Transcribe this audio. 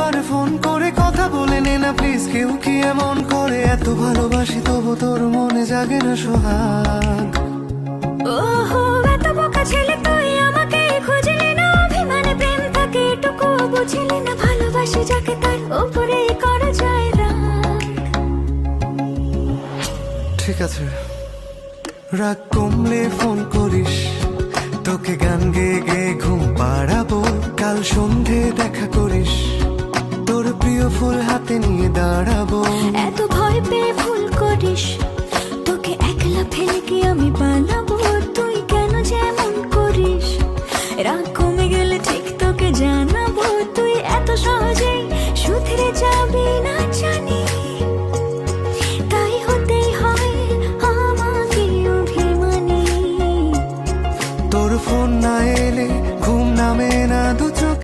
একবার ফোন করে কথা বলে নে না প্লিজ। কেউ কি এমন করে? এত ভালোবাসি তবু তোর মনে জাগে না সোহাগ। ওহো এত বোকা ছেলে তুই, আমাকে খুঁজলি না, অভিমানে প্রেম থাকে এটুকু বুঝলি না, ভালোবাসি যাকে তার উপরে করা যায় রাগ। ঠিক আছে, রাগ কমলে ফোন করিস, তোকে গান গেয়ে গেয়ে ঘুম পাড়াবো। কাল সন্ধে দেখা করিস, তোর প্রিয় ফুল হাতে নিয়ে দাঁড়াবো। এত ভয় পেয়ে ভুল করিস, তোকে একলা ফেলে কি আমি পালাবো? তুই কেন যেমন করিস, রাগ